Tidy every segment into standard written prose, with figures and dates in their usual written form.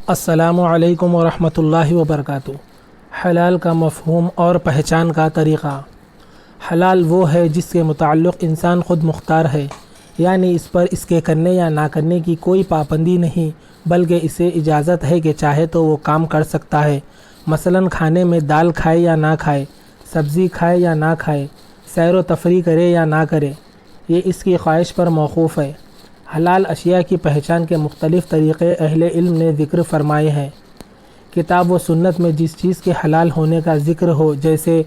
السلام علیکم ورحمۃ اللہ وبرکاتہ۔ حلال کا مفہوم اور پہچان کا طریقہ۔ حلال وہ ہے جس کے متعلق انسان خود مختار ہے، یعنی اس پر اس کے کرنے یا نہ کرنے کی کوئی پابندی نہیں، بلکہ اسے اجازت ہے کہ چاہے تو وہ کام کر سکتا ہے۔ مثلاً کھانے میں دال کھائے یا نہ کھائے، سبزی کھائے یا نہ کھائے، سیر و تفریح کرے یا نہ کرے، یہ اس کی خواہش پر موقوف ہے۔ حلال اشیاء کی پہچان کے مختلف طریقے اہل علم نے ذکر فرمائے ہیں۔ کتاب و سنت میں جس چیز کے حلال ہونے کا ذکر ہو، جیسے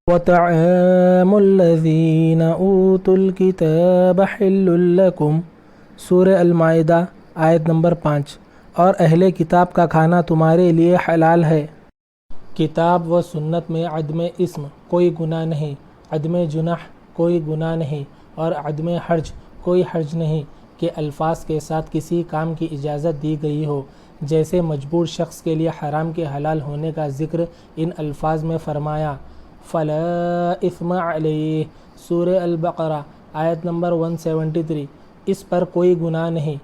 وَطَعَامُ الَّذِينَ أُوتُوا الْكِتَابَ حِلٌّ لَكُمْ سورہ المائدہ آیت نمبر 5، اور اہل کتاب کا کھانا تمہارے لیے حلال ہے۔ کتاب و سنت میں عدم اسم کوئی گناہ نہیں، عدم جناح کوئی گناہ نہیں، اور عدم حرج کوئی حرج نہیں کہ الفاظ کے ساتھ کسی کام کی اجازت دی گئی ہو، جیسے مجبور شخص کے لیے حرام کے حلال ہونے کا ذکر ان الفاظ میں فرمایا، فَلَا إِثْمَ عَلَيْهِ سورہ البقرہ آیت نمبر 173، اس پر کوئی گناہ نہیں۔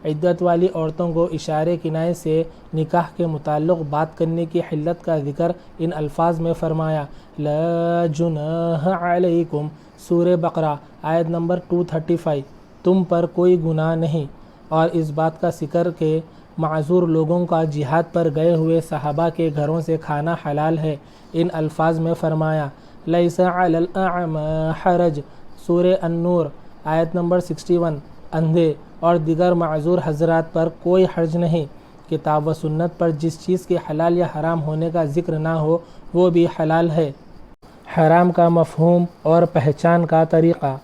عدت والی عورتوں کو اشارے کنایے سے نکاح کے متعلق بات کرنے کی حلت کا ذکر ان الفاظ میں فرمایا، لَا جُنَاحَ عَلَيْكُمْ سورہ بقرہ آیت نمبر 235، تم پر کوئی گناہ نہیں۔ اور اس بات کا ذکر کہ معذور لوگوں کا جہاد پر گئے ہوئے صحابہ کے گھروں سے کھانا حلال ہے، ان الفاظ میں فرمایا، لَيْسَ عَلَى الْأَعْمَى حَرَجٌ سورہ النور آیت نمبر 61، اندھے اور دیگر معذور حضرات پر کوئی حرج نہیں۔ کتاب و سنت پر جس چیز کے حلال یا حرام ہونے کا ذکر نہ ہو وہ بھی حلال ہے۔ حرام کا مفہوم اور پہچان کا طریقہ۔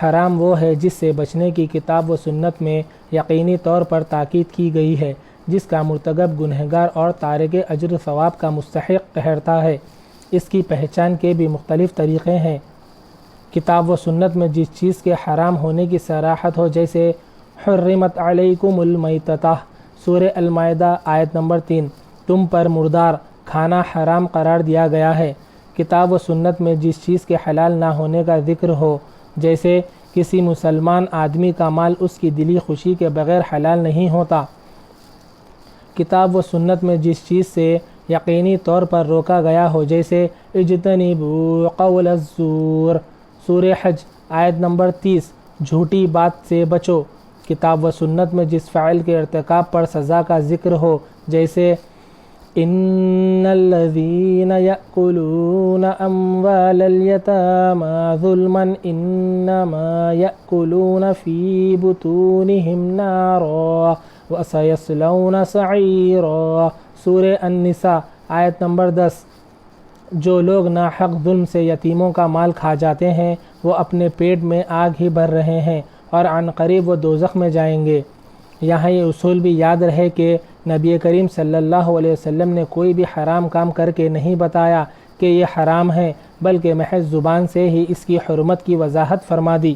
حرام وہ ہے جس سے بچنے کی کتاب و سنت میں یقینی طور پر تاکید کی گئی ہے، جس کا مرتکب گنہگار اور تارک اجر ثواب کا مستحق ٹھہرتا ہے۔ اس کی پہچان کے بھی مختلف طریقے ہیں۔ کتاب و سنت میں جس چیز کے حرام ہونے کی صراحت ہو، جیسے حرمت علیکم المیتۃ سورہ المائدہ آیت نمبر 3، تم پر مردار کھانا حرام قرار دیا گیا ہے۔ کتاب و سنت میں جس چیز کے حلال نہ ہونے کا ذکر ہو، جیسے کسی مسلمان آدمی کا مال اس کی دلی خوشی کے بغیر حلال نہیں ہوتا۔ کتاب و سنت میں جس چیز سے یقینی طور پر روکا گیا ہو، جیسے اجتنبوا قول الزور سورہ حج آیت نمبر 30، جھوٹی بات سے بچو۔ کتاب و سنت میں جس فعل کے ارتکاب پر سزا کا ذکر ہو، جیسے ان الذین یأکلون اموال الیتامی ظلما انما یأکلون فی بطونہم نارا وسیصلون سعیرا سورہ النساء آیت نمبر 10، جو لوگ ناحق ظلم سے یتیموں کا مال کھا جاتے ہیں وہ اپنے پیٹ میں آگ ہی بھر رہے ہیں، اور عن قریب وہ دوزخ میں جائیں گے۔ یہاں یہ اصول بھی یاد رہے کہ نبی کریم صلی اللہ علیہ وسلم نے کوئی بھی حرام کام کر کے نہیں بتایا کہ یہ حرام ہے، بلکہ محض زبان سے ہی اس کی حرمت کی وضاحت فرما دی۔